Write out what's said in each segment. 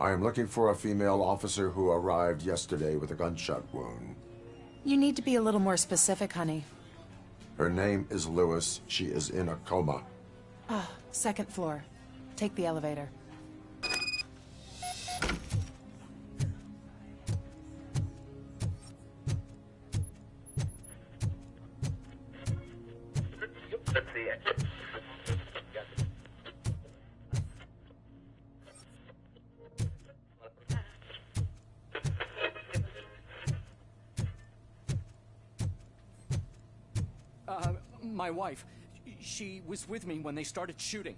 I am looking for a female officer who arrived yesterday with a gunshot wound. You need to be a little more specific, honey. Her name is Lewis. She is in a coma. Ah, second floor. Take the elevator. My wife, she was with me when they started shooting.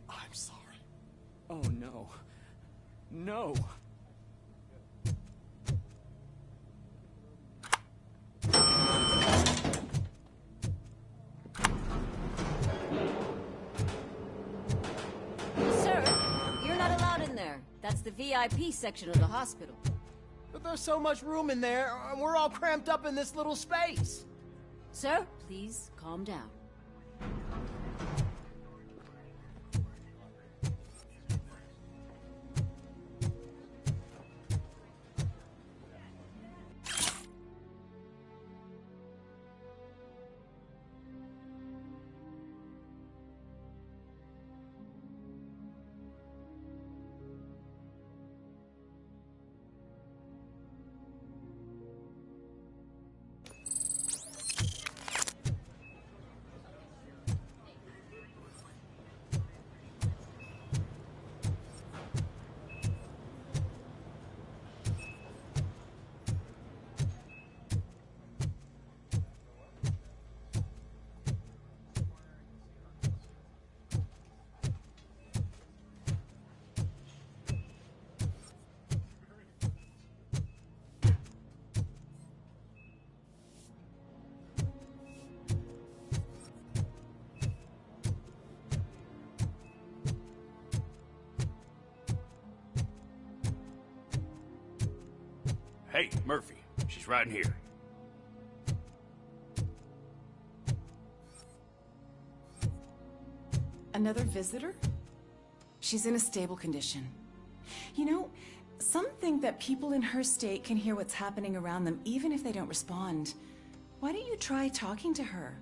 I'm sorry. Oh, no. No. Sir, you're not allowed in there. That's the VIP section of the hospital. But there's so much room in there, and we're all cramped up in this little space. Sir, please calm down. Hey, Murphy. She's right in here. Another visitor? She's in a stable condition. You know, some think that people in her state can hear what's happening around them even if they don't respond. Why don't you try talking to her?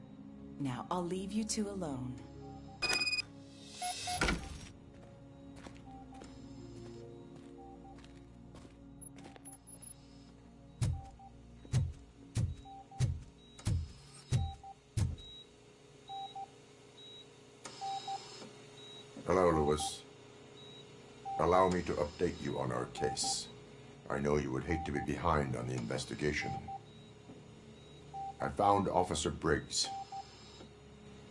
Now, I'll leave you two alone. Hello, Lewis. Allow me to update you on our case. I know you would hate to be behind on the investigation. I found Officer Briggs.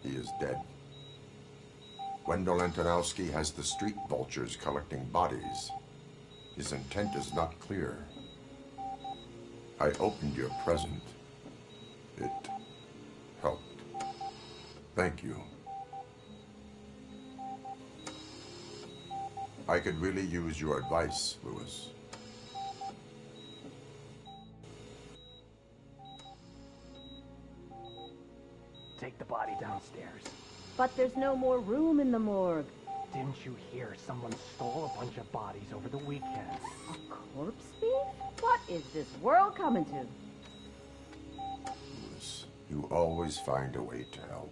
He is dead. Wendell Antonowski has the street vultures collecting bodies. His intent is not clear. I opened your present. It helped. Thank you. I could really use your advice, Lewis. Take the body downstairs. But there's no more room in the morgue. Didn't you hear someone stole a bunch of bodies over the weekend? A corpse thief? What is this world coming to? Lewis, you always find a way to help.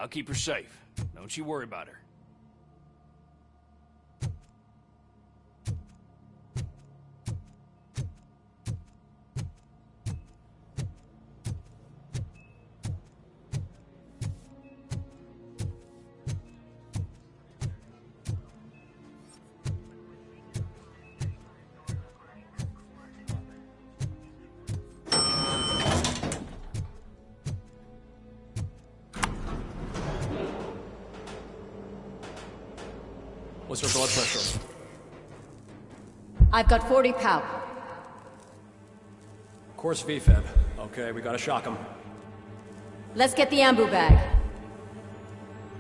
I'll keep her safe. Don't you worry about her. What's her blood pressure? I've got 40 pow. Course VFib. Okay, we gotta shock him. Let's get the ambu bag.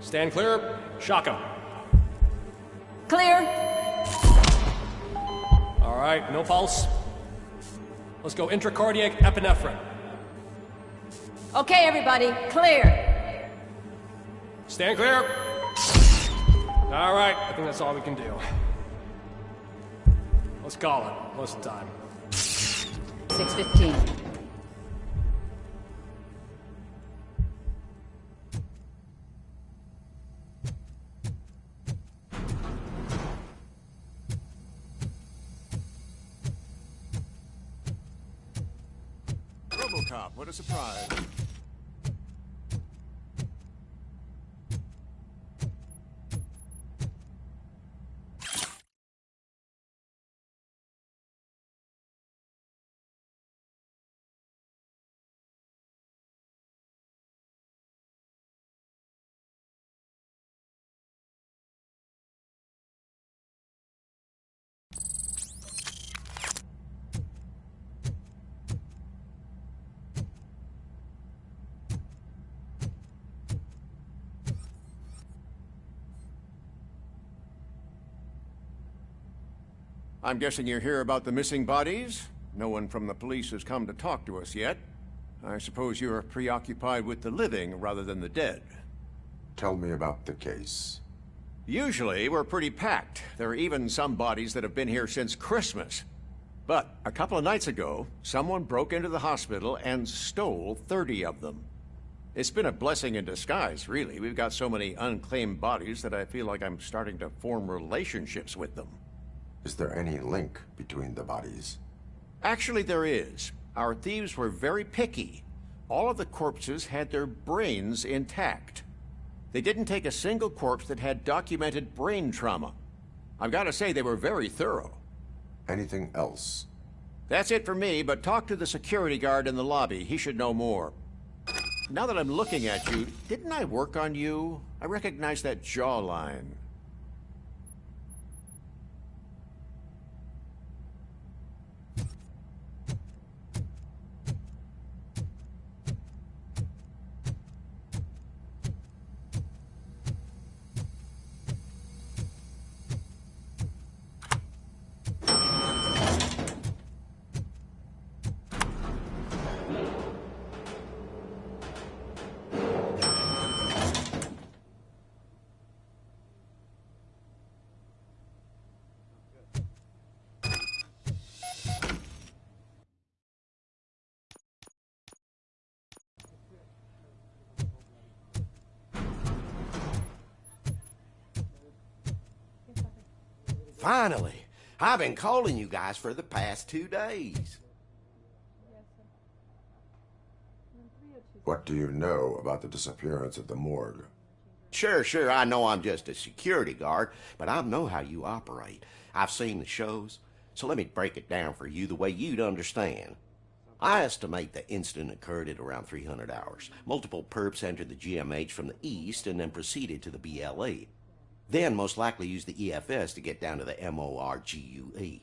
Stand clear. Shock him. Clear. All right, no pulse. Let's go intracardiac epinephrine. Okay, everybody, clear. Stand clear. All right, I think that's all we can do. Let's call it. What's the time? 6:15. Robocop, what a surprise. I'm guessing you're here about the missing bodies? No one from the police has come to talk to us yet. I suppose you're preoccupied with the living rather than the dead. Tell me about the case. Usually, we're pretty packed. There are even some bodies that have been here since Christmas. But a couple of nights ago, someone broke into the hospital and stole 30 of them. It's been a blessing in disguise, really. We've got so many unclaimed bodies that I feel like I'm starting to form relationships with them. Is there any link between the bodies? Actually, there is. Our thieves were very picky. All of the corpses had their brains intact. They didn't take a single corpse that had documented brain trauma. I've got to say, they were very thorough. Anything else? That's it for me, but talk to the security guard in the lobby. He should know more. Now that I'm looking at you, didn't I work on you? I recognize that jawline. Finally! I've been calling you guys for the past 2 days. What do you know about the disappearance at the morgue? Sure, I know I'm just a security guard, but I know how you operate. I've seen the shows, so let me break it down for you the way you'd understand. I estimate the incident occurred at around 300 hours. Multiple perps entered the GMH from the east and then proceeded to the BLE. Then most likely used the EFS to get down to the MORGUE.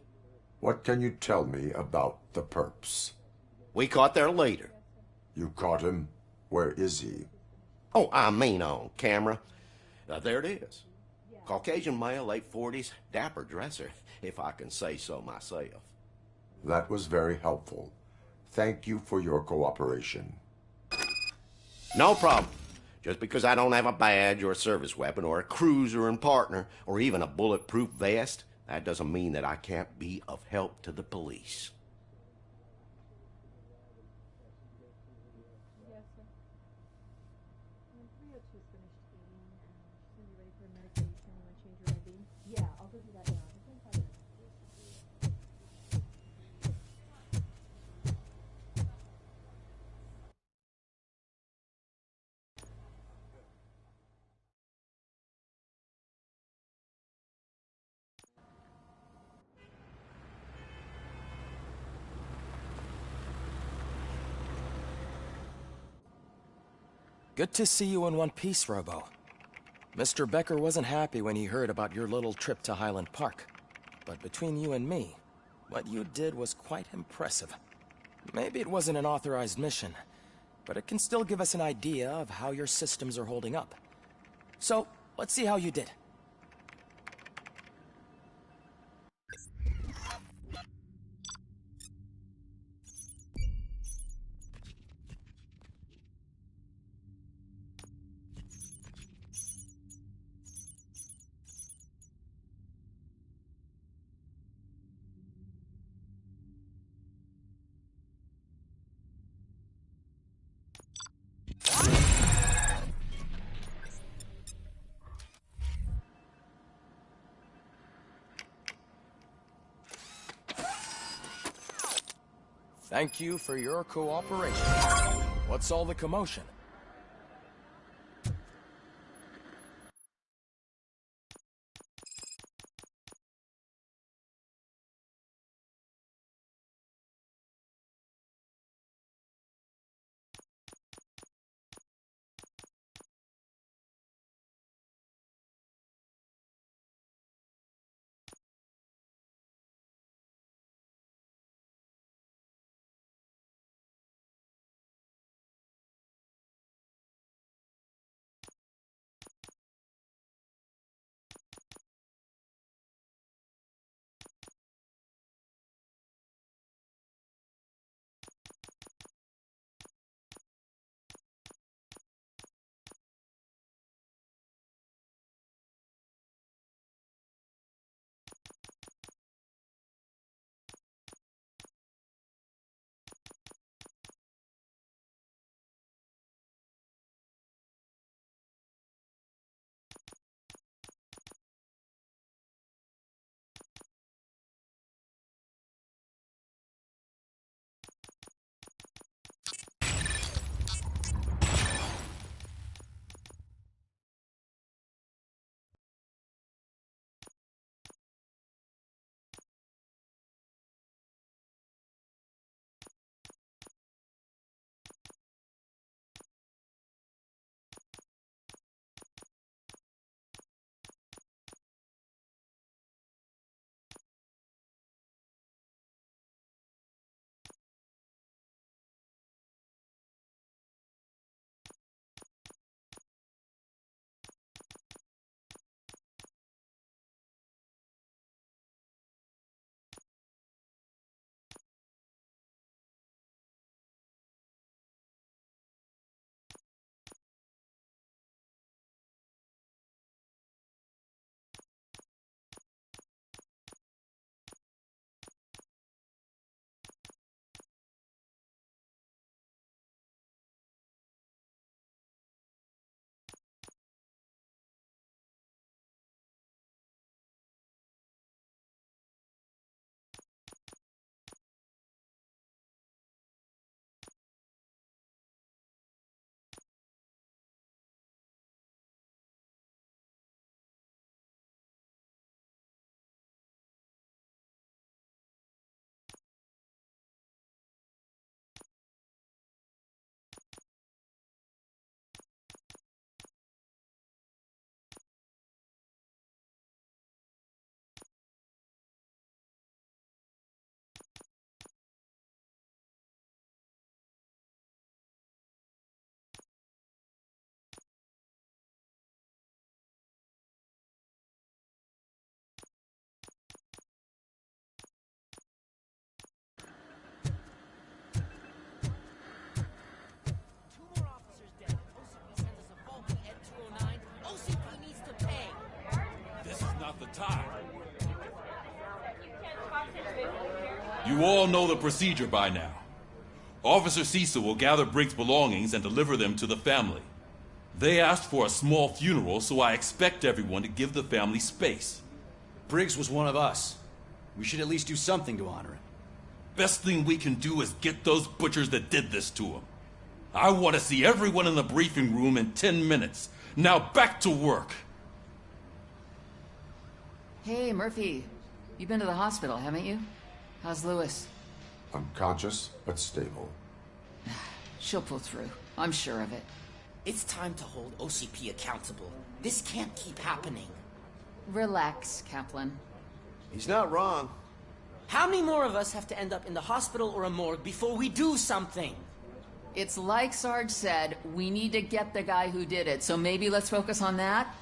What can you tell me about the perps? We caught their leader. You caught him? Where is he? Oh, I mean on camera. There it is. Caucasian male, late 40s, dapper dresser, if I can say so myself. That was very helpful. Thank you for your cooperation. No problem. Just because I don't have a badge or a service weapon or a cruiser and partner or even a bulletproof vest, that doesn't mean that I can't be of help to the police. Good to see you in one piece, Robo. Mr. Becker wasn't happy when he heard about your little trip to Highland Park. But between you and me, what you did was quite impressive. Maybe it wasn't an authorized mission, but it can still give us an idea of how your systems are holding up. So, let's see how you did. Thank you for your cooperation. What's all the commotion? You all know the procedure by now. Officer Cecil will gather Briggs' belongings and deliver them to the family. They asked for a small funeral, so I expect everyone to give the family space. Briggs was one of us. We should at least do something to honor him. Best thing we can do is get those butchers that did this to him. I want to see everyone in the briefing room in 10 minutes. Now back to work. Hey, Murphy. You've been to the hospital, haven't you? How's Lewis? Unconscious, but stable. She'll pull through. I'm sure of it. It's time to hold OCP accountable. This can't keep happening. Relax, Kaplan. He's not wrong. How many more of us have to end up in the hospital or a morgue before we do something? It's like Sarge said, we need to get the guy who did it, so maybe let's focus on that?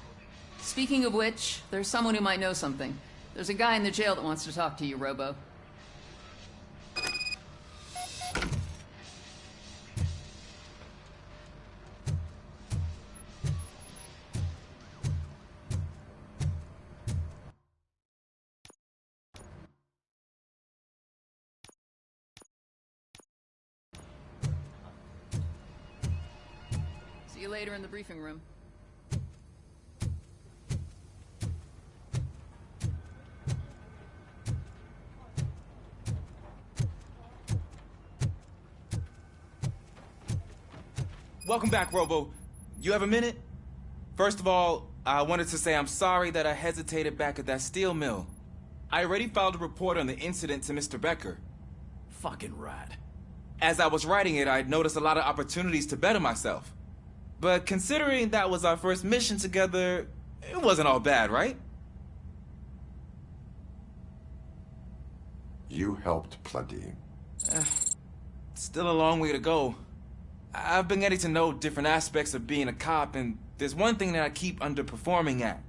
Speaking of which, there's someone who might know something. There's a guy in the jail that wants to talk to you, Robo. See you later in the briefing room. Welcome back, Robo. You have a minute? First of all, I wanted to say I'm sorry that I hesitated back at that steel mill. I already filed a report on the incident to Mr. Becker. Fucking rat. As I was writing it, I'd noticed a lot of opportunities to better myself. But considering that was our first mission together, it wasn't all bad, right? You helped plenty. Still a long way to go. I've been getting to know different aspects of being a cop, and there's one thing that I keep underperforming at.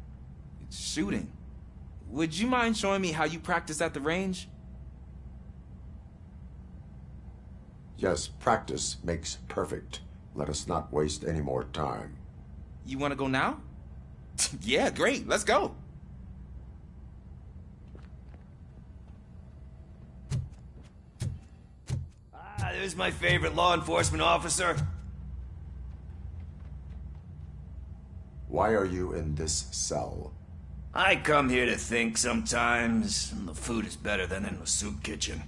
It's shooting. Would you mind showing me how you practice at the range? Yes, practice makes perfect. Let us not waste any more time. You want to go now? Yeah, great. Let's go. There's my favorite law enforcement officer. Why are you in this cell? I come here to think sometimes, and the food is better than in the soup kitchen.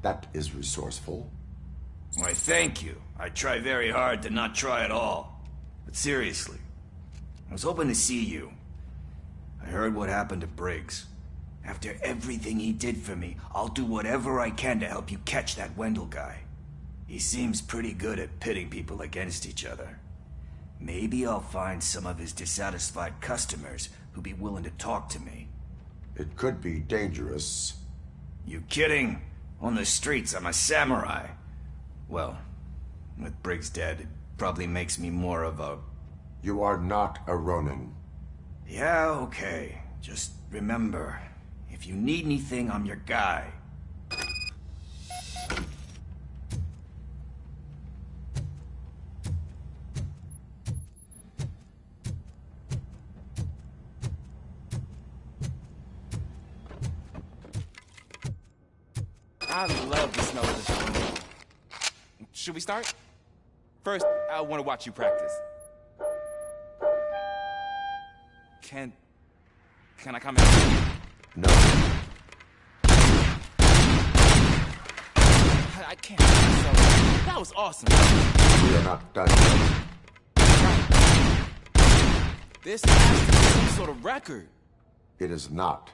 That is resourceful. Why, thank you. I try very hard to not try at all. But seriously, I was hoping to see you. I heard what happened to Briggs. After everything he did for me, I'll do whatever I can to help you catch that Wendell guy. He seems pretty good at pitting people against each other. Maybe I'll find some of his dissatisfied customers who'd be willing to talk to me. It could be dangerous. You kidding? On the streets, I'm a samurai. Well, with Briggs dead, it probably makes me more of a... You are not a Ronin. Yeah, okay. Just remember, if you need anything, I'm your guy. I love the smell of this room. Should we start? First, I want to watch you practice. Can I come in? No. I can't help myself. That was awesome. We are not done yet. This has to be some sort of record. It is not.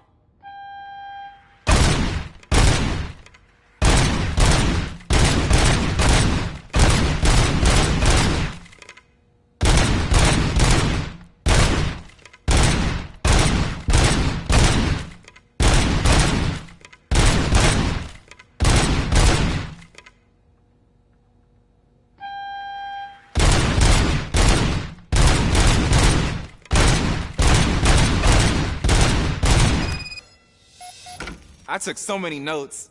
I took so many notes.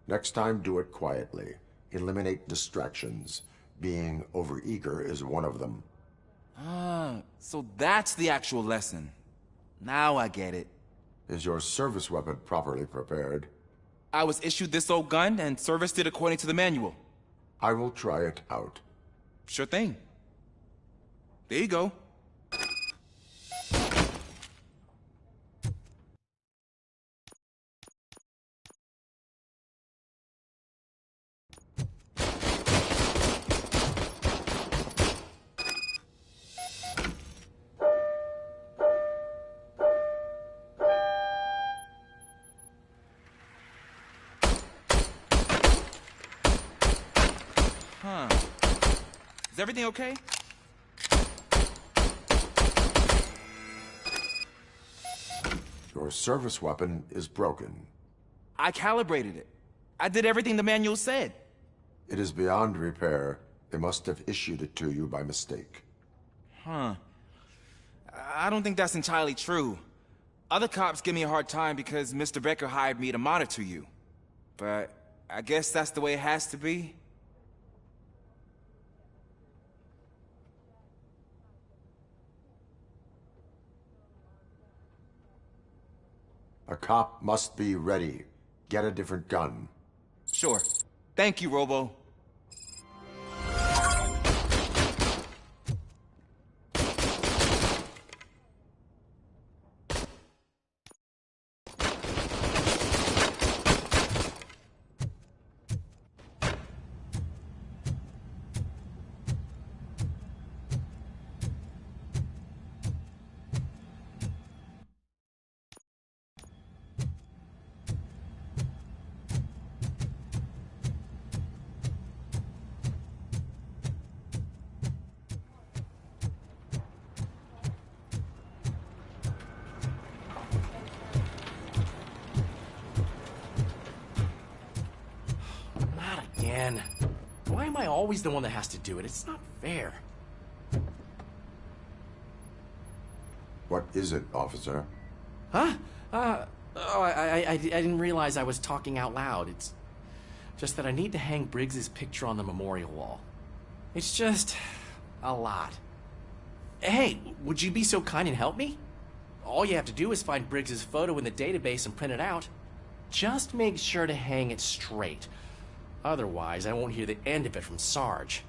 Next time, do it quietly. Eliminate distractions. Being overeager is one of them. Ah, so that's the actual lesson. Now I get it. Is your service weapon properly prepared? I was issued this old gun and serviced it according to the manual. I will try it out. Sure thing. There you go. Huh. Is everything okay? Your service weapon is broken. I calibrated it. I did everything the manual said. It is beyond repair. They must have issued it to you by mistake. Huh. I don't think that's entirely true. Other cops give me a hard time because Mr. Becker hired me to monitor you. But I guess that's the way it has to be. A cop must be ready. Get a different gun. Sure. Thank you, Robo. Again. Why am I always the one that has to do it? It's not fair. What is it, officer? Huh? I didn't realize I was talking out loud. It's just that I need to hang Briggs's picture on the memorial wall. It's just a lot. Hey, would you be so kind and help me? All you have to do is find Briggs's photo in the database and print it out. Just make sure to hang it straight. Otherwise, I won't hear the end of it from Sarge.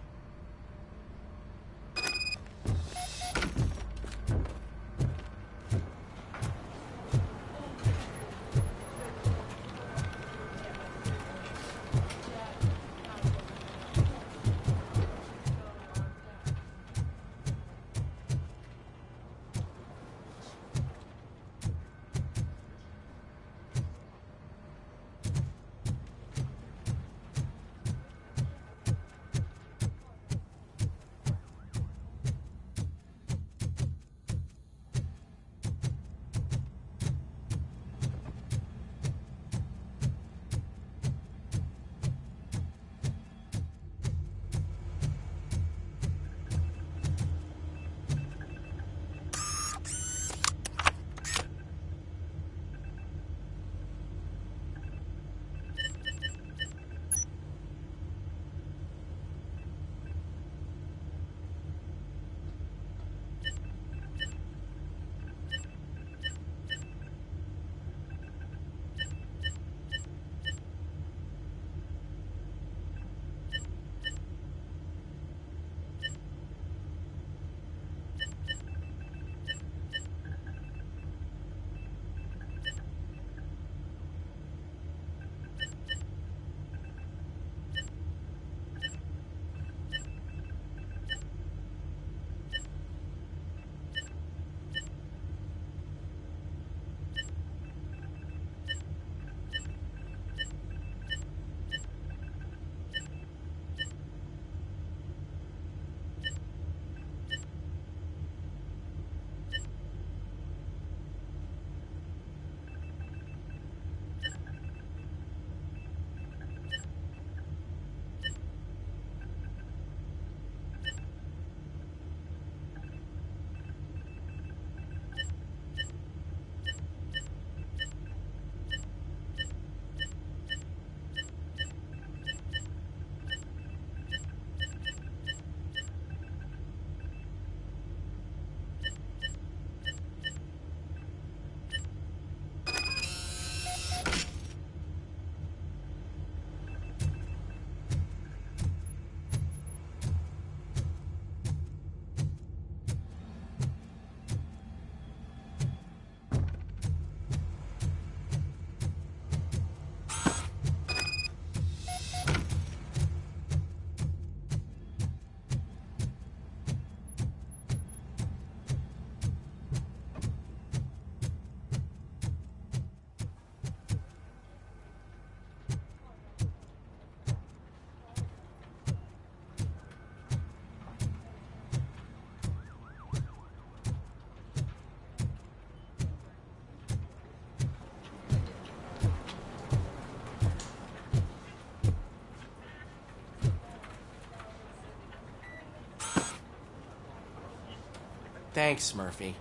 Thanks, Murphy.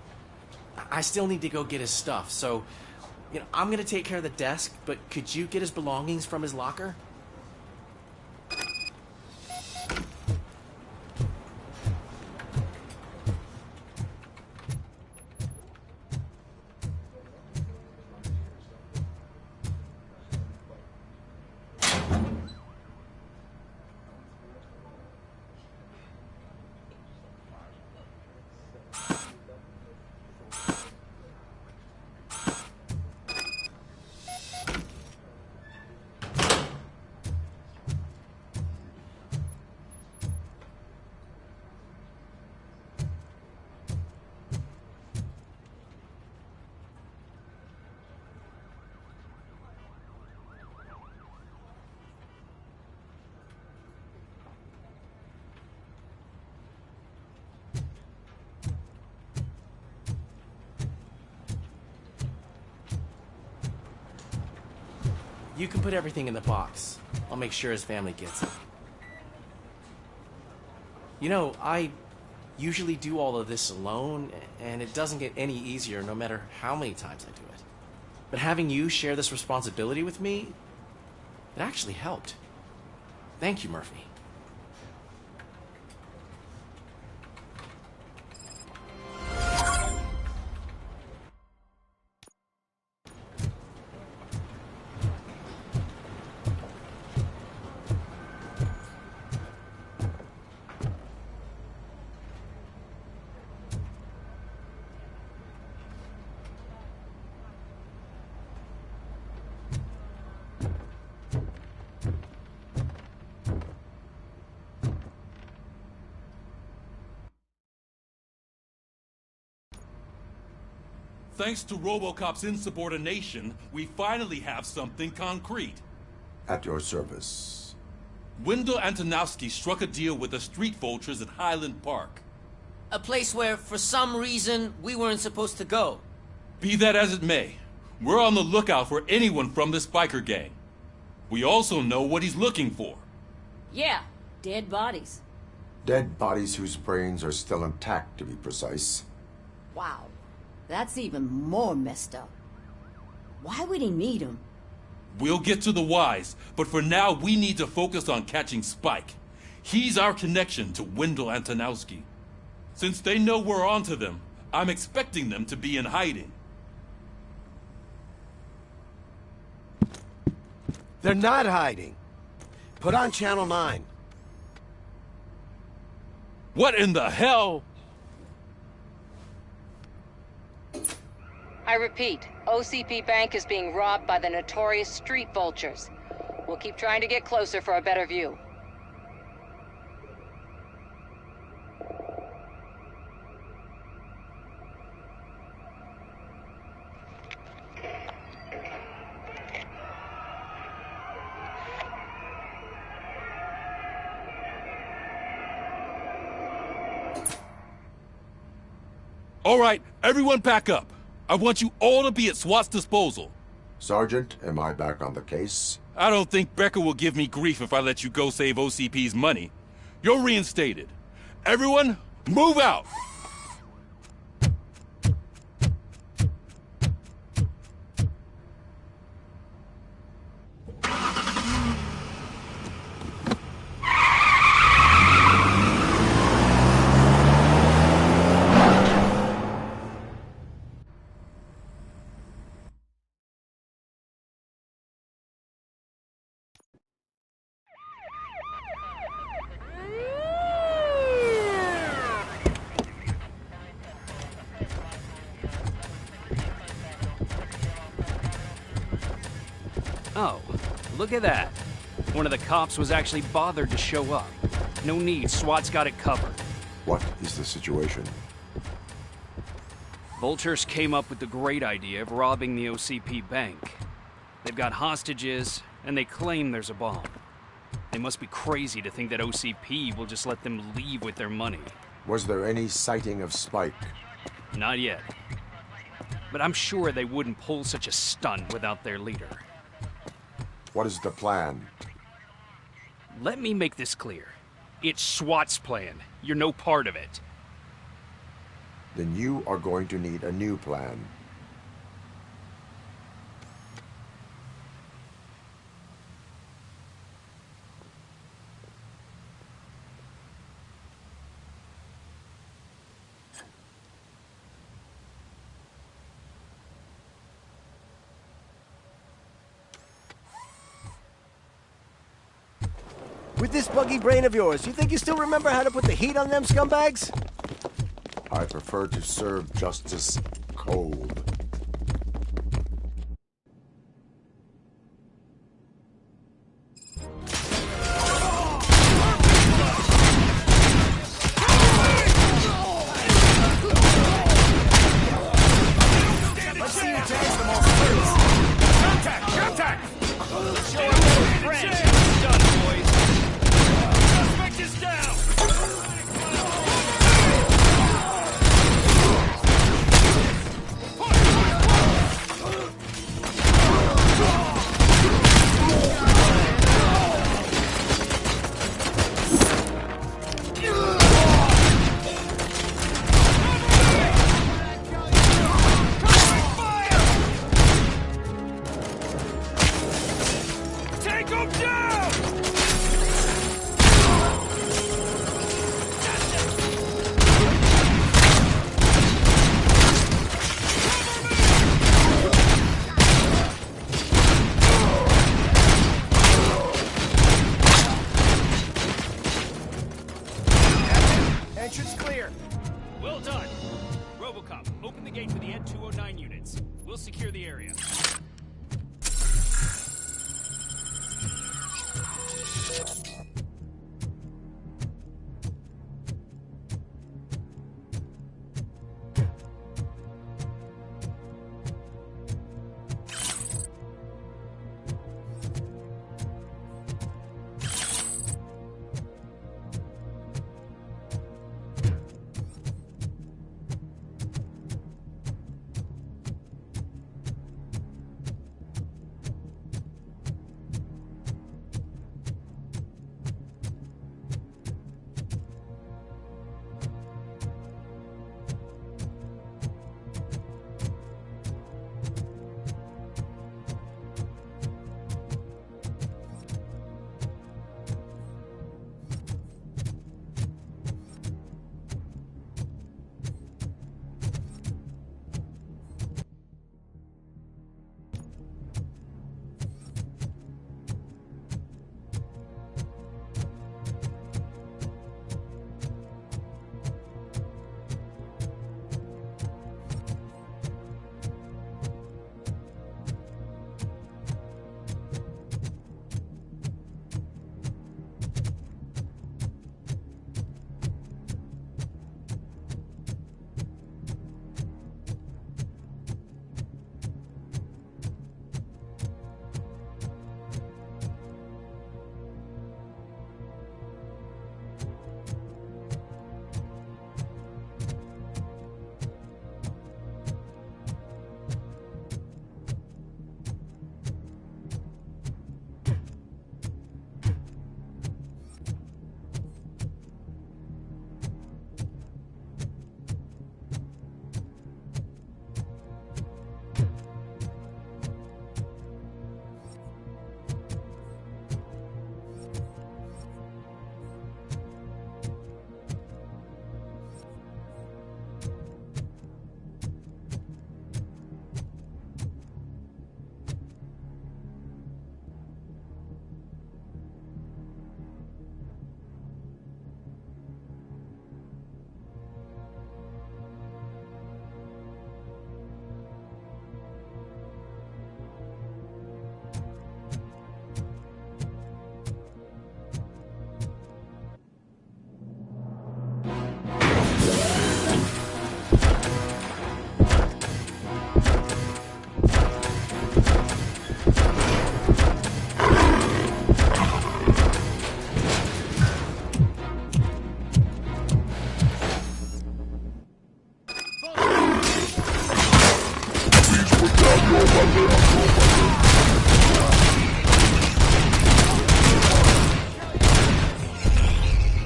I still need to go get his stuff, so, I'm gonna take care of the desk, but could you get his belongings from his locker? You can put everything in the box. I'll make sure his family gets it. I usually do all of this alone, and it doesn't get any easier no matter how many times I do it. But having you share this responsibility with me, it actually helped. Thank you, Murphy. Thanks to Robocop's insubordination, we finally have something concrete. At your service. Wendell Antonowski struck a deal with the street vultures at Highland Park. A place where, for some reason, we weren't supposed to go. Be that as it may, we're on the lookout for anyone from this biker gang. We also know what he's looking for. Yeah, dead bodies. Dead bodies whose brains are still intact, to be precise. Wow, that's even more messed up. Why would he need them? We'll get to the whys, but for now we need to focus on catching Spike. He's our connection to Wendell Antonowski. Since they know we're onto them, I'm expecting them to be in hiding. They're not hiding. Put on Channel 9. What in the hell? I repeat, OCP Bank is being robbed by the notorious street vultures. We'll keep trying to get closer for a better view. All right, everyone pack up. I want you all to be at SWAT's disposal. Sergeant, am I back on the case? I don't think Becker will give me grief if I let you go save OCP's money. You're reinstated. Everyone, move out! Oh, look at that. One of the cops was actually bothered to show up. No need, SWAT's got it covered. What is the situation? Vultures came up with the great idea of robbing the OCP bank. They've got hostages, and they claim there's a bomb. They must be crazy to think that OCP will just let them leave with their money. Was there any sighting of Spike? Not yet. But I'm sure they wouldn't pull such a stunt without their leader. What is the plan? Let me make this clear. It's SWAT's plan. You're no part of it. then you are going to need a new plan. With this buggy brain of yours, you think you still remember how to put the heat on them scumbags? I prefer to serve justice cold. Let's see who tags the most first. Contact! Contact! Show our little friend! Done, boys. Suspect is down! Take him down! Entrance clear. Well done. Robocop, open the gate for the N209 units. We'll secure the area.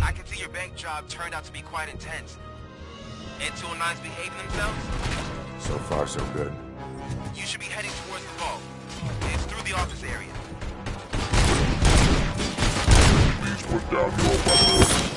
I can see your bank job turned out to be quite intense. And 209's behaving themselves? So far, so good. You should be heading towards the vault. It's through the office area. Please put down your weapons.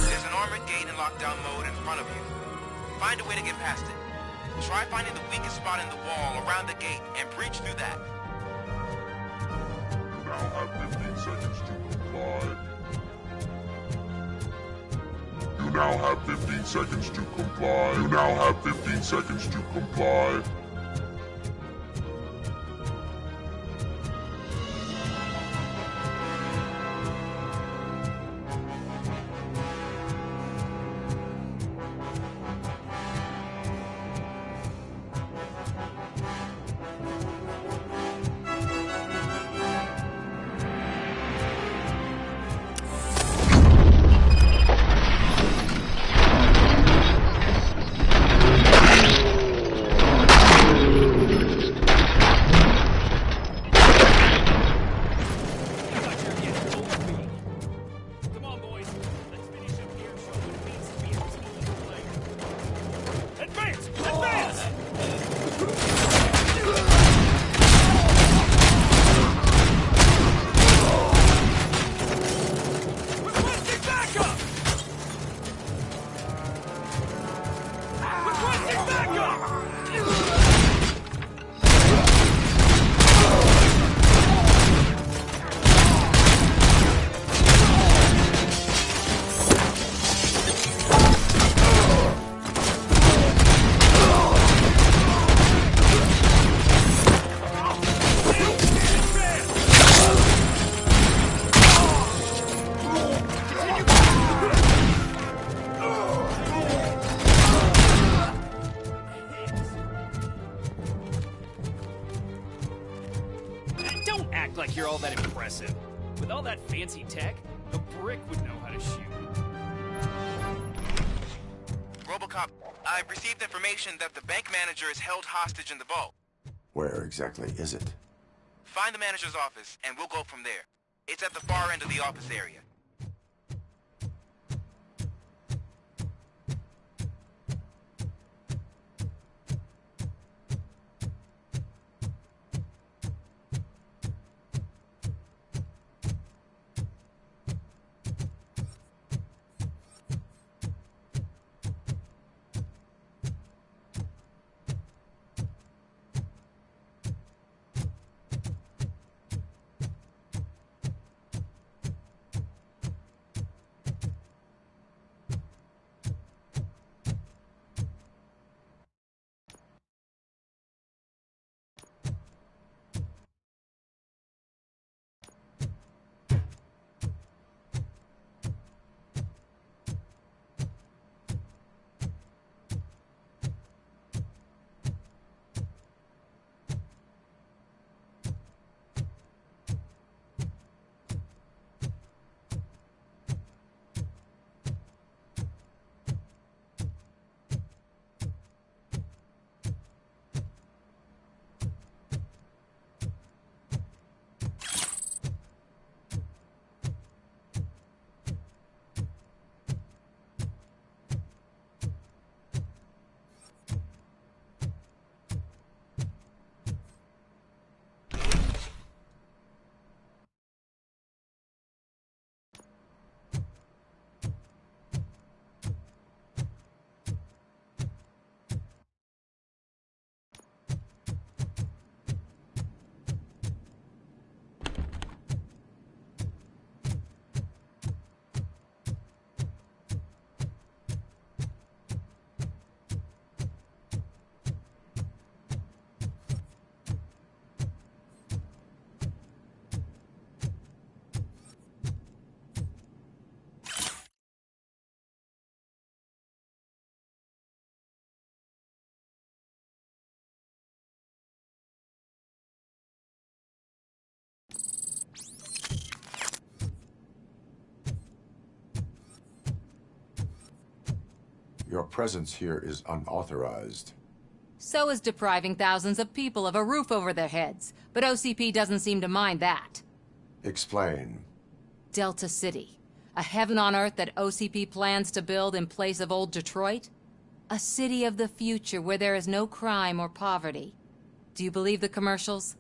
There's an armored gate in lockdown mode in front of you. Find a way to get past it. Try finding the weakest spot in the wall around the gate and breach through that. You now have 15 seconds to comply. You now have 15 seconds to comply. You now have 15 seconds to comply. Like you're all that impressive. With all that fancy tech, a brick would know how to shoot. Robocop, I've received information that the bank manager is held hostage in the vault. Where exactly is it? Find the manager's office, and we'll go from there. It's at the far end of the office area. Your presence here is unauthorized. So is depriving thousands of people of a roof over their heads. But OCP doesn't seem to mind that. Explain. Delta City. A heaven on earth that OCP plans to build in place of old Detroit? A city of the future where there is no crime or poverty. Do you believe the commercials?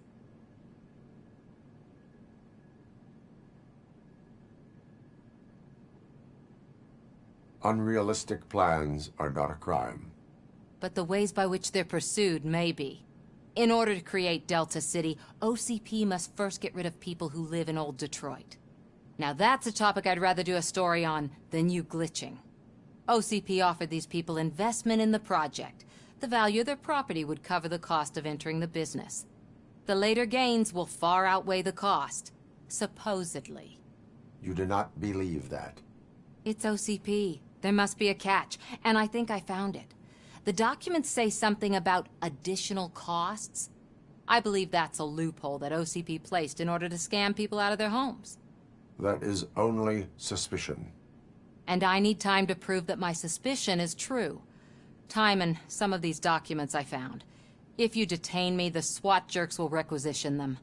Unrealistic plans are not a crime. But the ways by which they're pursued may be. In order to create Delta City, OCP must first get rid of people who live in old Detroit. Now that's a topic I'd rather do a story on than you glitching. OCP offered these people investment in the project. The value of their property would cover the cost of entering the business. The later gains will far outweigh the cost. Supposedly. You do not believe that. It's OCP. There must be a catch, and I think I found it. The documents say something about additional costs. I believe that's a loophole that OCP placed in order to scam people out of their homes. That is only suspicion. And I need time to prove that my suspicion is true. Time and some of these documents I found. If you detain me, the SWAT jerks will requisition them.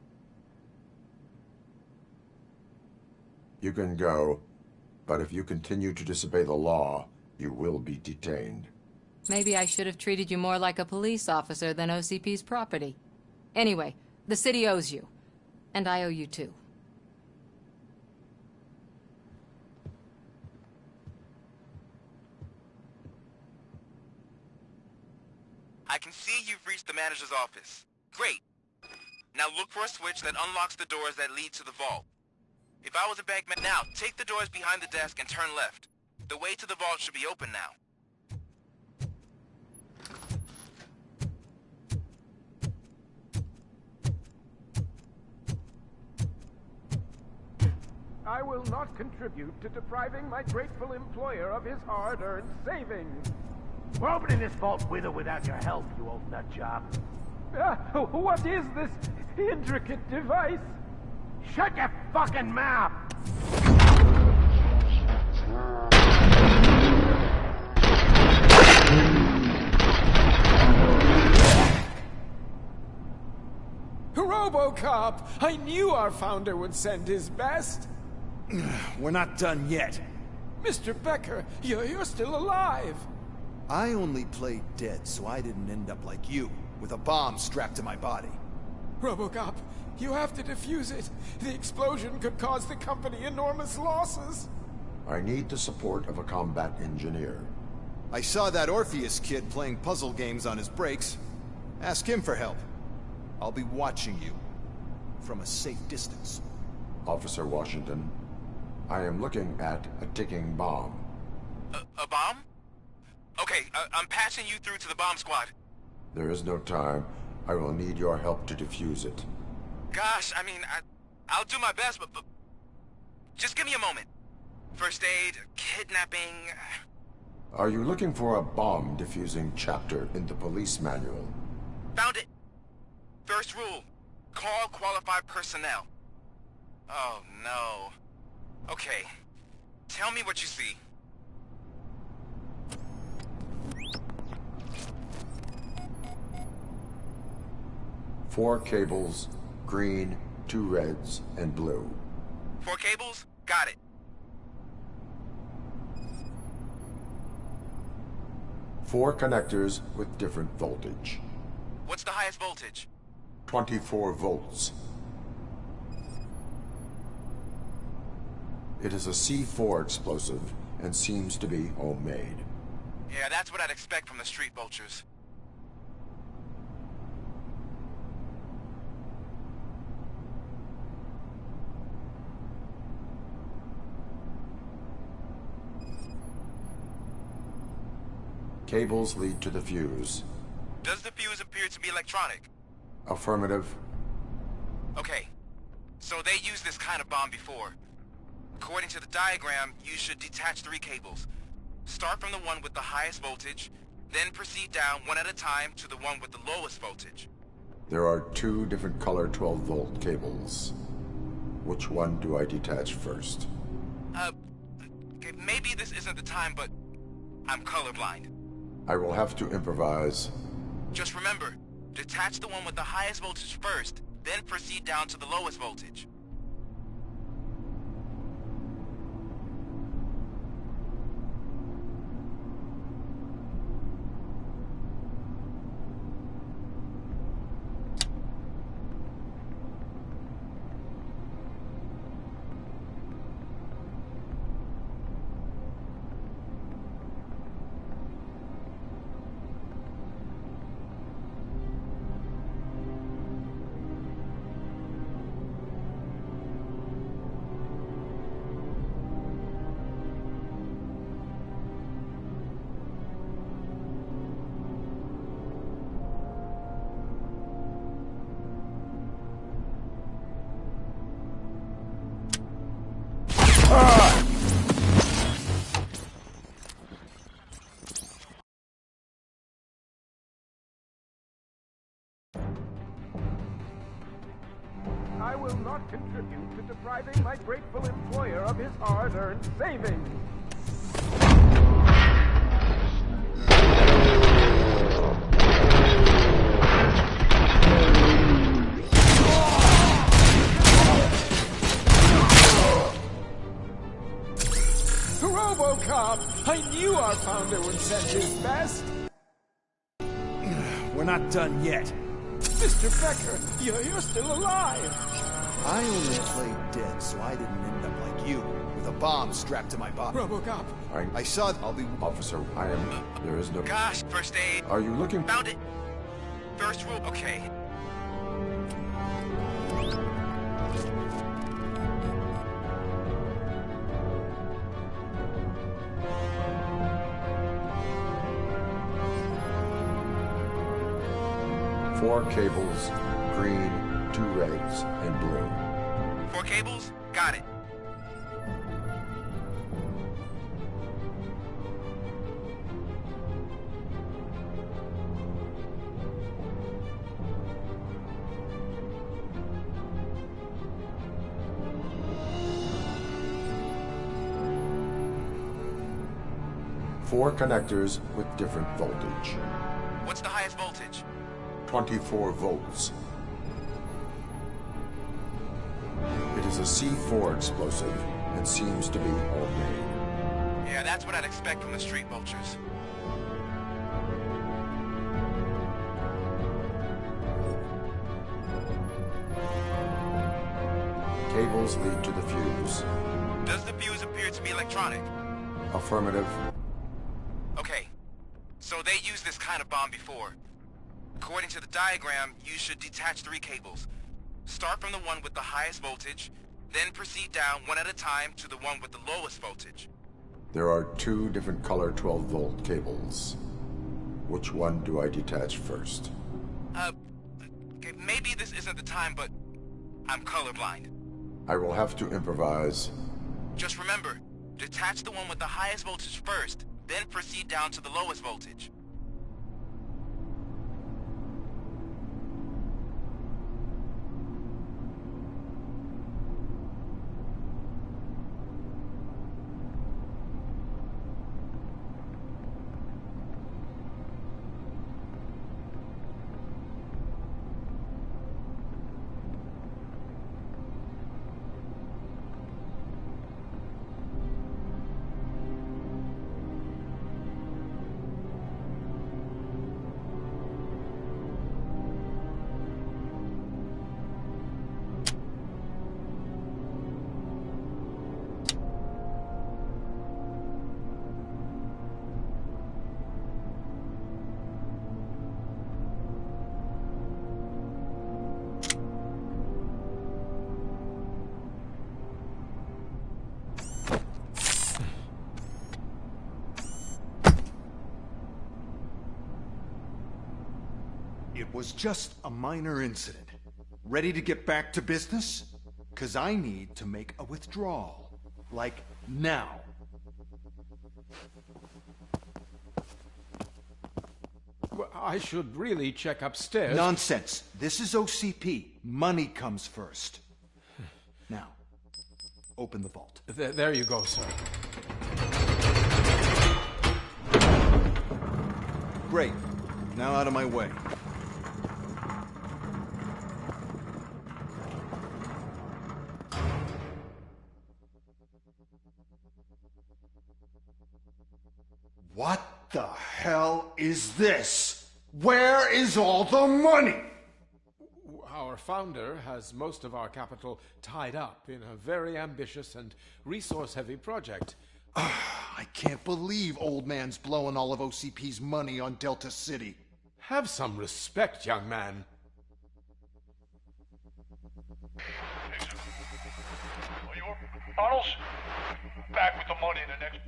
You can go, but if you continue to disobey the law, you will be detained. Maybe I should have treated you more like a police officer than OCP's property. Anyway, the city owes you. And I owe you too. I can see you've reached the manager's office. Great. Now look for a switch that unlocks the doors that lead to the vault. If I was a bank man now, take the doors behind the desk and turn left. The way to the vault should be open now. I will not contribute to depriving my grateful employer of his hard-earned savings. We're opening this vault with or without your help, you old nutjob. What is this intricate device? Shut your fucking mouth! Robocop! I knew our founder would send his best. We're not done yet. Mr. Becker, you're still alive. I only played dead so I didn't end up like you, with a bomb strapped to my body. Robocop, you have to defuse it. The explosion could cause the company enormous losses. I need the support of a combat engineer. I saw that Orpheus kid playing puzzle games on his breaks. Ask him for help. I'll be watching you from a safe distance. Officer Washington, I am looking at a ticking bomb. A bomb? Okay, I'm passing you through to the bomb squad. There is no time. I will need your help to defuse it. Gosh, I mean, I'll do my best, but just give me a moment. First aid, kidnapping... Are you looking for a bomb defusing chapter in the police manual? Found it. First rule, call qualified personnel. Oh, no. Okay, tell me what you see. Four cables, green, 2 reds, and blue. 4 cables? Got it. 4 connectors with different voltage. What's the highest voltage? 24 volts. It is a C4 explosive and seems to be homemade. Yeah, that's what I'd expect from the street vultures. Cables lead to the fuse. Does the fuse appear to be electronic? Affirmative. Okay, so they used this kind of bomb before. According to the diagram, you should detach 3 cables. Start from the one with the highest voltage, then proceed down one at a time to the one with the lowest voltage. There are 2 different color 12-volt cables. Which one do I detach first? Okay, maybe this isn't the time, but I'm colorblind. I will have to improvise. Just remember, detach the one with the highest voltage first, then proceed down to the lowest voltage. I will not contribute to depriving my grateful employer of his hard-earned savings. Robocop! I knew our founder would send his best! We're not done yet. Mr. Becker, you're still alive! I only played dead, so I didn't end up like you, with a bomb strapped to my body. Robocop! I saw... I'll be... Officer, I am... There is no... Gosh, first aid. Are you looking... Found it. First rule, okay. Four cables, green, 2 reds, and blue. 4 cables? Got it. Four connectors with different voltage. What's the highest voltage? 24 volts. It is a C4 explosive and seems to be homemade. Yeah, that's what I'd expect from the street vultures. Cables lead to the fuse. Does the fuse appear to be electronic? Affirmative. Okay, so they used this kind of bomb before. According to the diagram, you should detach 3 cables. Start from the one with the highest voltage, then proceed down one at a time to the one with the lowest voltage. There are 2 different color 12-volt cables. Which one do I detach first? Okay, maybe this isn't the time, but I'm colorblind. I will have to improvise. Just remember, detach the one with the highest voltage first, then proceed down to the lowest voltage. It was just a minor incident. Ready to get back to business? 'Cause I need to make a withdrawal. Like, now. Well, I should really check upstairs. Nonsense. This is OCP. Money comes first. Now, open the vault. There you go, sir. Great. Now out of my way. What the hell is this? Where is all the money? Our founder has most of our capital tied up in a very ambitious and resource-heavy project. I can't believe old man's blowing all of OCP's money on Delta City. Have some respect, young man. Arnold's back with the money in the next...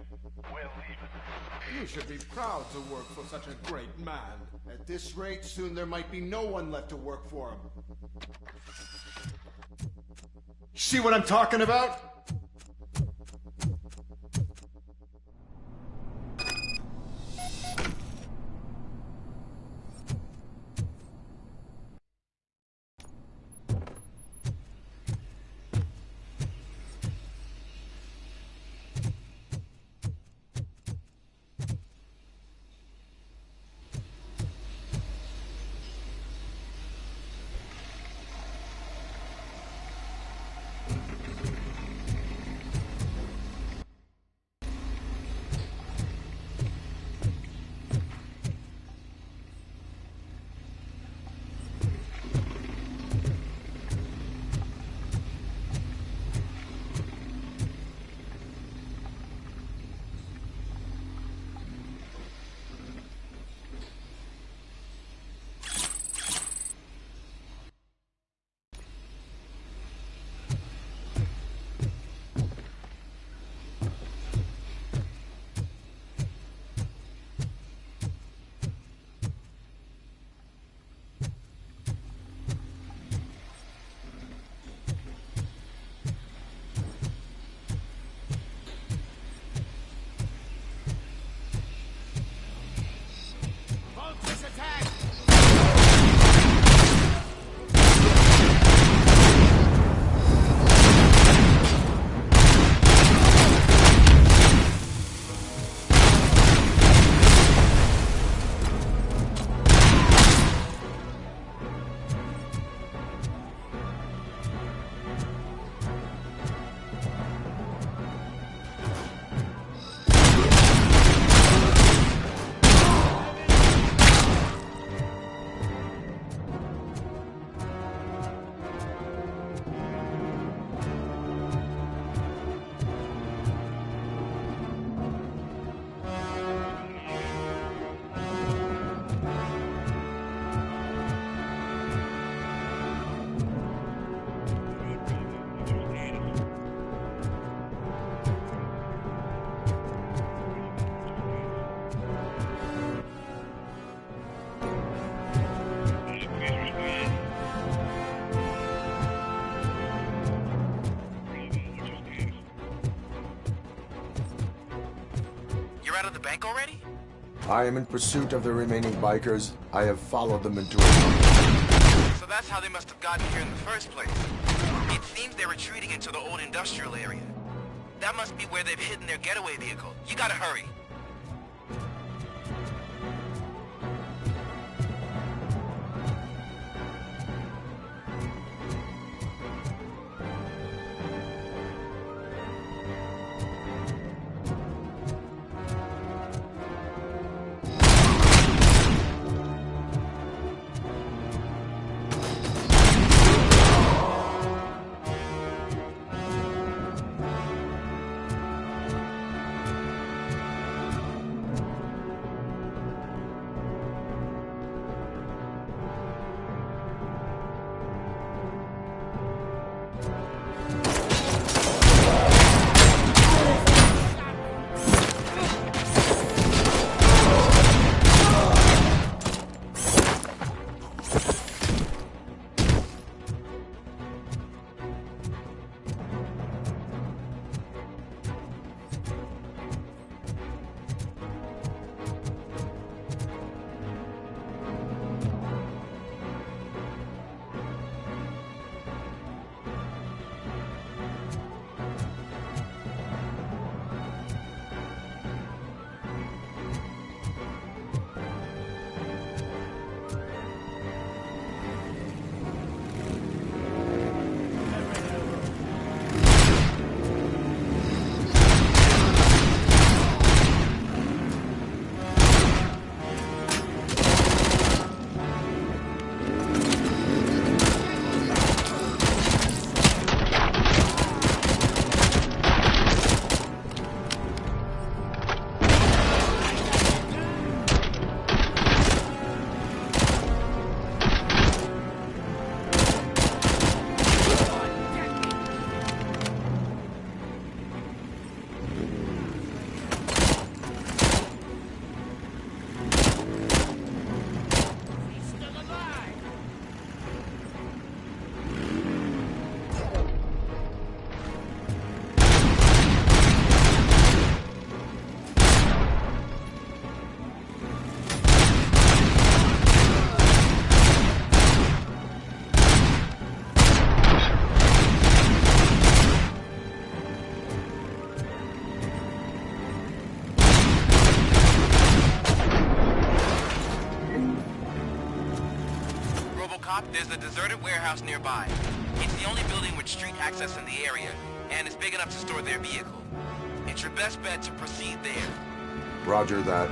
We're leaving. You should be proud to work for such a great man. At this rate, soon there might be no one left to work for him. See what I'm talking about? Out of the bank already? I am in pursuit of the remaining bikers. I have followed them into So that's how they must have gotten here in the first place. It seems they're retreating into the old industrial area. That must be where they've hidden their getaway vehicle. You gotta hurry. Robocop, there's a deserted warehouse nearby. It's the only building with street access in the area, and it's big enough to store their vehicle. It's your best bet to proceed there. Roger that.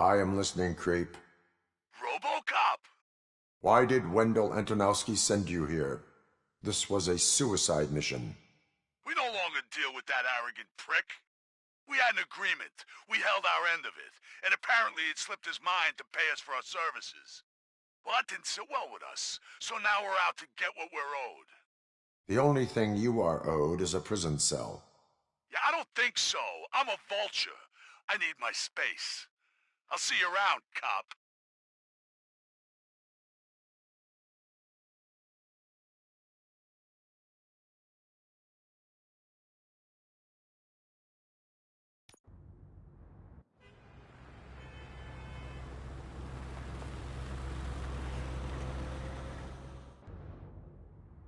I am listening, Creep. Robocop! Why did Wendell Antonowski send you here? This was a suicide mission. We no longer deal with that arrogant prick. We had an agreement. We held our end of it, and apparently it slipped his mind to pay us for our services. Well, that didn't sit well with us, so now we're out to get what we're owed. The only thing you are owed is a prison cell. Yeah, I don't think so. I'm a vulture. I need my space. I'll see you around, cop.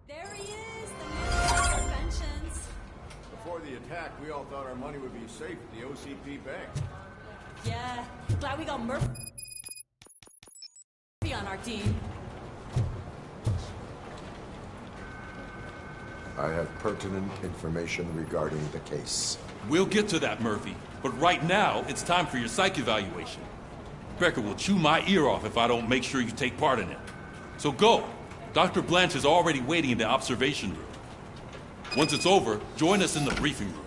There he is, the man of inventions. Before the attack, we all thought our money would be safe at the OCP bank. Yeah, glad we got Murphy on our team. I have pertinent information regarding the case. We'll get to that, Murphy. But right now, it's time for your psych evaluation. Becker will chew my ear off if I don't make sure you take part in it. So go. Dr. Blanche is already waiting in the observation room. Once it's over, join us in the briefing room.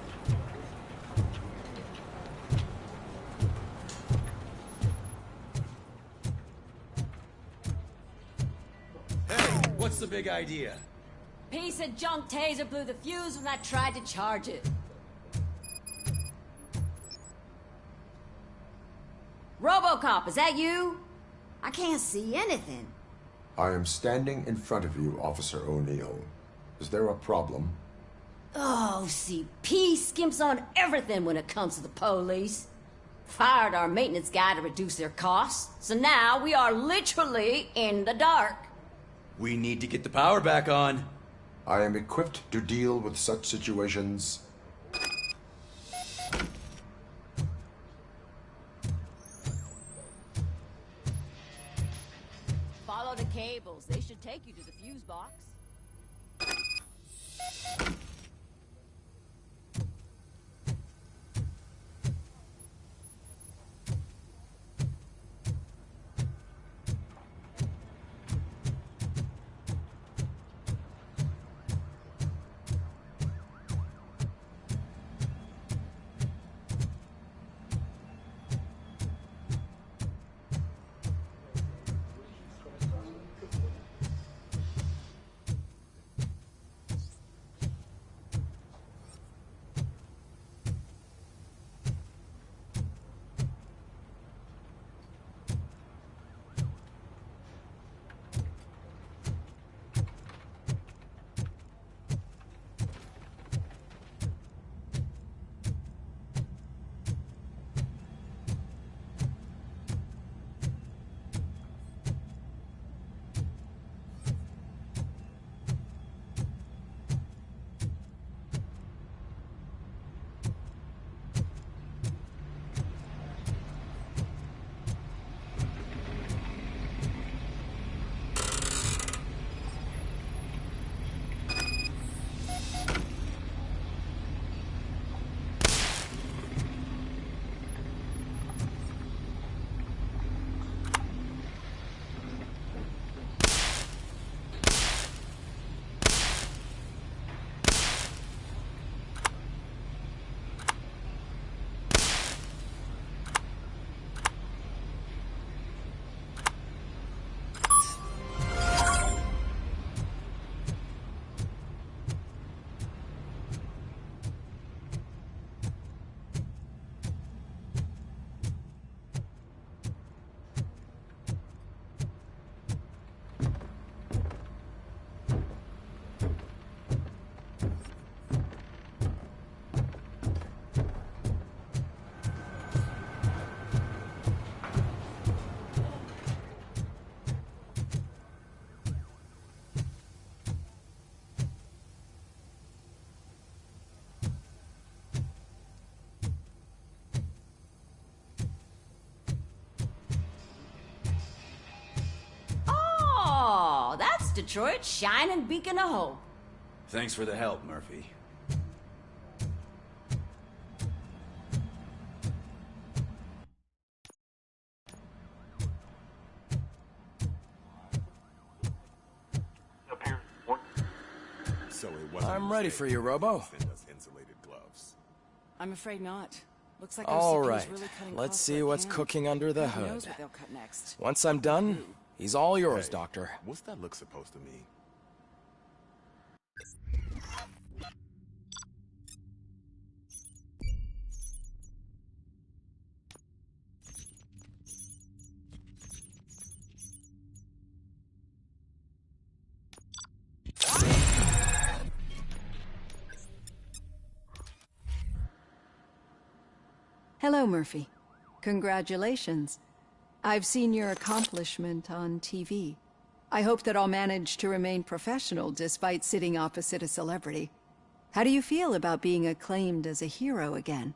Hey, what's the big idea? Piece of junk taser blew the fuse when I tried to charge it. Robocop, is that you? I can't see anything. I am standing in front of you, Officer O'Neill. Is there a problem? Oh, OCP skimps on everything when it comes to the police. Fired our maintenance guy to reduce their costs, so now we are literally in the dark. We need to get the power back on. I am equipped to deal with such situations. Follow the cables. They should take you to the fuse box. Detroit's shining beacon of hope. Thanks for the help, Murphy. I'm ready for you, Robo. I'm afraid not. Looks like All OCP is right, really cutting let's costs see like what's hams. cooking under the Who hood. knows what they'll cut next. Once I'm done, he's all yours, Doctor. What's that look supposed to mean? Hello, Murphy. Congratulations. I've seen your accomplishment on TV. I hope that I'll manage to remain professional despite sitting opposite a celebrity. How do you feel about being acclaimed as a hero again?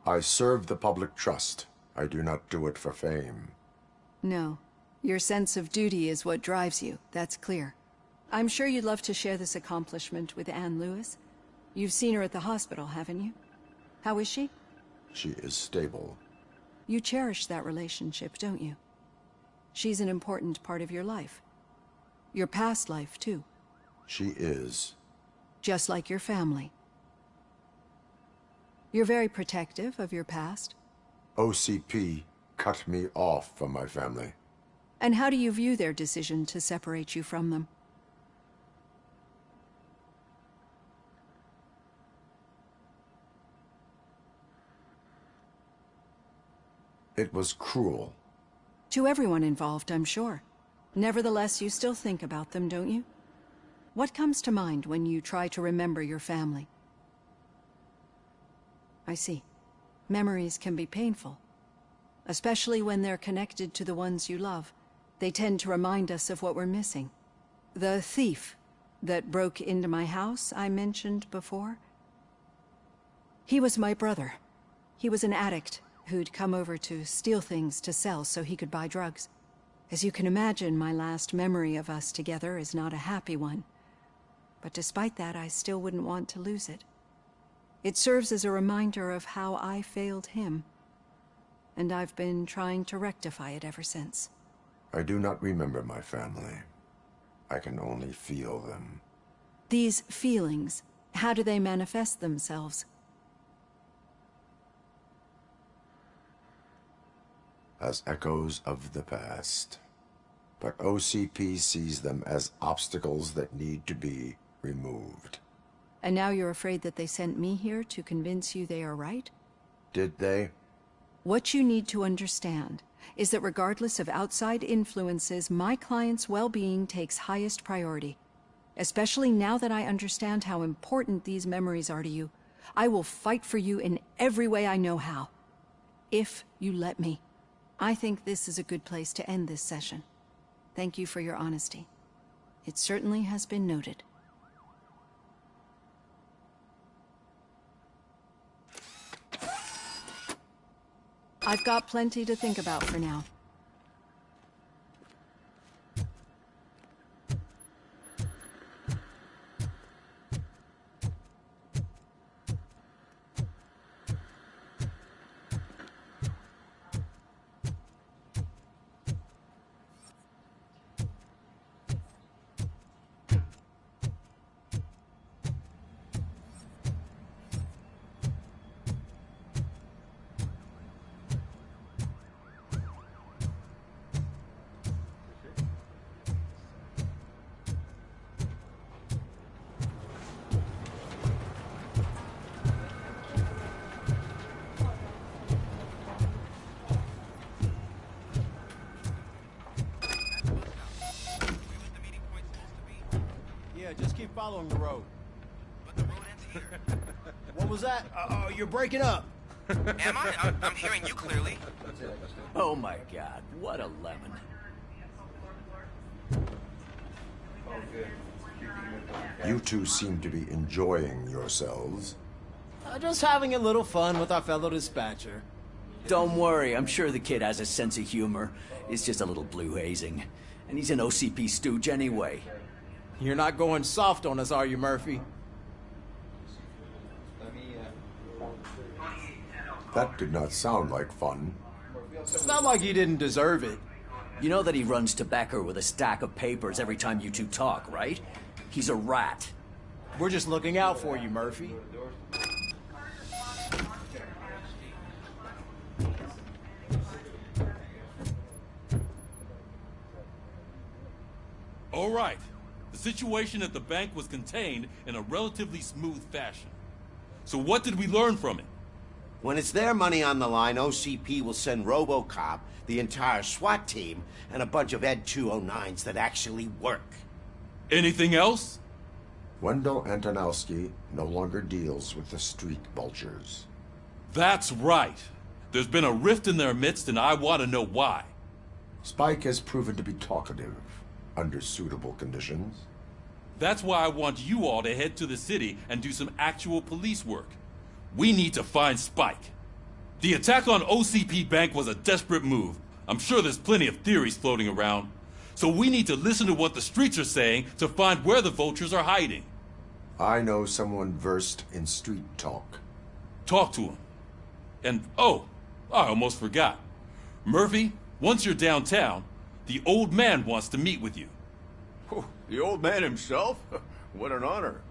I serve the public trust. I do not do it for fame. No. Your sense of duty is what drives you, that's clear. I'm sure you'd love to share this accomplishment with Anne Lewis. You've seen her at the hospital, haven't you? How is she? She is stable. You cherish that relationship, don't you? She's an important part of your life. Your past life, too. She is. Just like your family. You're very protective of your past. OCP cut me off from my family. And how do you view their decision to separate you from them? It was cruel. To everyone involved, I'm sure. Nevertheless, you still think about them, don't you? What comes to mind when you try to remember your family? I see. Memories can be painful. Especially when they're connected to the ones you love. They tend to remind us of what we're missing. The thief that broke into my house I mentioned before? He was my brother. He was an addict who'd come over to steal things to sell so he could buy drugs. As you can imagine, my last memory of us together is not a happy one. But despite that, I still wouldn't want to lose it. It serves as a reminder of how I failed him. And I've been trying to rectify it ever since. I do not remember my family. I can only feel them. These feelings, how do they manifest themselves? As echoes of the past. But OCP sees them as obstacles that need to be removed. And now you're afraid that they sent me here to convince you they are right? Did they? What you need to understand is that regardless of outside influences, my client's well-being takes highest priority. Especially now that I understand how important these memories are to you. I will fight for you in every way I know how. If you let me. I think this is a good place to end this session. Thank you for your honesty. It certainly has been noted. I've got plenty to think about for now. Just keep following the road. But the road ends here. What was that? You're breaking up. Am I? I'm hearing you clearly. Oh my god, what a lemon. You two seem to be enjoying yourselves. Just having a little fun with our fellow dispatcher. Don't worry, I'm sure the kid has a sense of humor. It's just a little blue hazing. And he's an OCP stooge anyway. You're not going soft on us, are you, Murphy? That did not sound like fun. It's not like he didn't deserve it. You know that he runs to Becker with a stack of papers every time you two talk, right? He's a rat. We're just looking out for you, Murphy. All right. The situation at the bank was contained in a relatively smooth fashion. So what did we learn from it? When it's their money on the line, OCP will send Robocop, the entire SWAT team, and a bunch of Ed 209s that actually work. Anything else? Wendell Antonowski no longer deals with the street vultures. That's right. There's been a rift in their midst, and I want to know why. Spike has proven to be talkative, under suitable conditions. That's why I want you all to head to the city and do some actual police work. We need to find Spike. The attack on OCP Bank was a desperate move. I'm sure there's plenty of theories floating around. So we need to listen to what the streets are saying to find where the vultures are hiding. I know someone versed in street talk. Talk to him. And, oh, I almost forgot. Murphy, once you're downtown, the old man wants to meet with you. Oh, the old man himself? What an honor.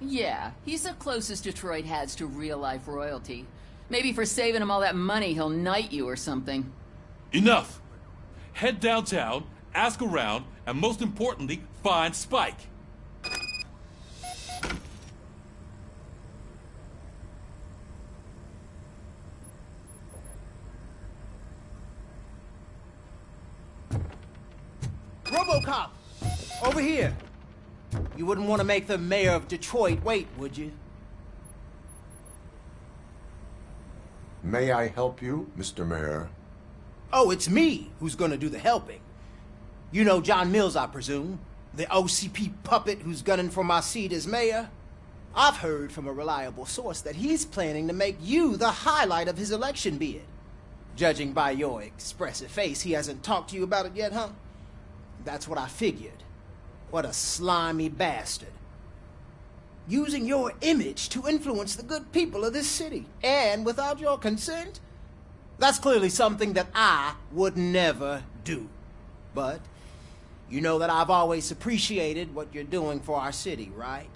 Yeah, he's the closest Detroit has to real-life royalty. Maybe for saving him all that money, he'll knight you or something. Enough! Head downtown, ask around, and most importantly, find Spike. Robocop! Over here! You wouldn't want to make the mayor of Detroit wait, would you? May I help you, Mr. Mayor? Oh, it's me who's gonna do the helping. You know John Mills, I presume? The OCP puppet who's gunning for my seat as mayor? I've heard from a reliable source that he's planning to make you the highlight of his election bid. Judging by your expressive face, he hasn't talked to you about it yet, huh? That's what I figured. What a slimy bastard. Using your image to influence the good people of this city, and without your consent? That's clearly something that I would never do. But you know that I've always appreciated what you're doing for our city, right?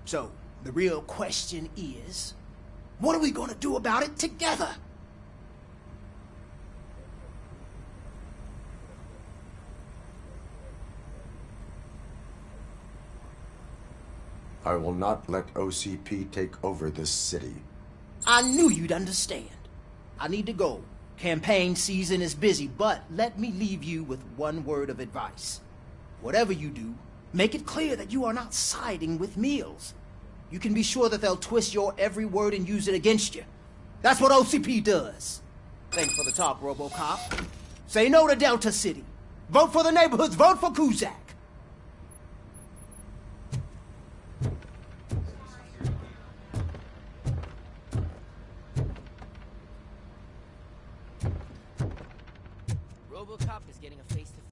So, the real question is, what are we gonna do about it together? I will not let OCP take over this city. I knew you'd understand. I need to go. Campaign season is busy, but let me leave you with one word of advice. Whatever you do, make it clear that you are not siding with Mills. You can be sure that they'll twist your every word and use it against you. That's what OCP does. Thanks for the talk, Robocop. Say no to Delta City. Vote for the neighborhoods. Vote for Kuzak. Robocop is getting a face to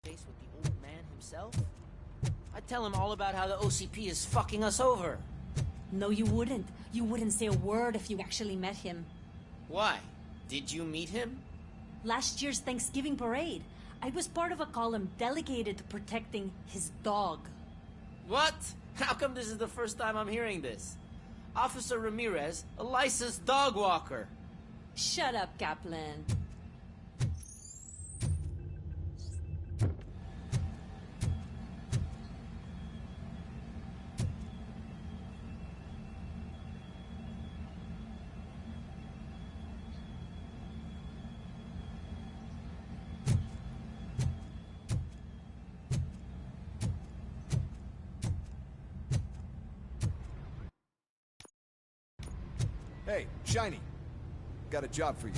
face with the old man himself? I'd tell him all about how the OCP is fucking us over. No, you wouldn't. You wouldn't say a word if you actually met him. Why? Did you meet him? Last year's Thanksgiving parade, I was part of a column delegated to protecting his dog. What? How come this is the first time I'm hearing this? Officer Ramirez, a licensed dog walker. Shut up, Kaplan. Hey, Shiny. Got a job for you.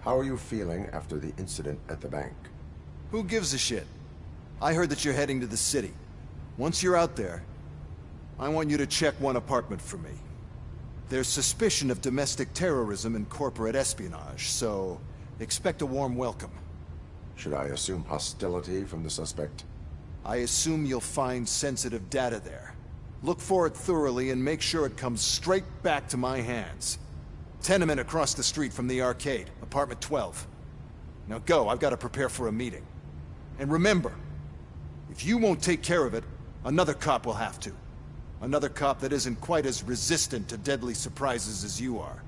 How are you feeling after the incident at the bank? Who gives a shit? I heard that you're heading to the city. Once you're out there, I want you to check one apartment for me. There's suspicion of domestic terrorism and corporate espionage, so expect a warm welcome. Should I assume hostility from the suspect? I assume you'll find sensitive data there. Look for it thoroughly and make sure it comes straight back to my hands. Tenement across the street from the arcade, apartment 12. Now go, I've got to prepare for a meeting. And remember, if you won't take care of it, another cop will have to. Another cop that isn't quite as resistant to deadly surprises as you are.